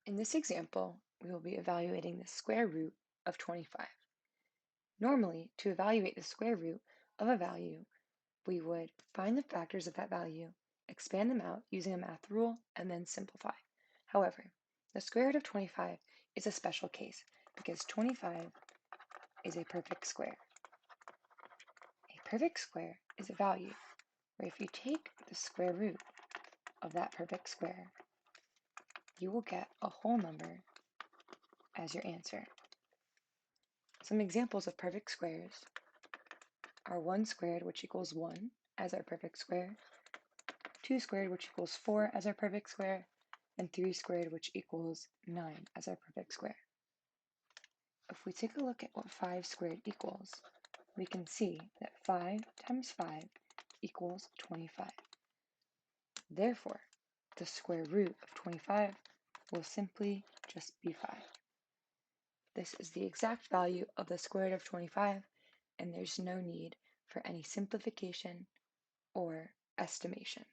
In this example, we will be evaluating the square root of 25. Normally, to evaluate the square root of a value, we would find the factors of that value, expand them out using a math rule, and then simplify. However, the square root of 25 is a special case because 25 is a perfect square. A perfect square is a value where if you take the square root of that perfect square, you will get a whole number as your answer. Some examples of perfect squares are 1 squared, which equals 1, as our perfect square, 2 squared, which equals 4, as our perfect square, and 3 squared, which equals 9, as our perfect square. If we take a look at what 5 squared equals, we can see that 5 times 5 equals 25. Therefore, the square root of 25 will simply just be 5. This is the exact value of the square root of 25, and there's no need for any simplification or estimation.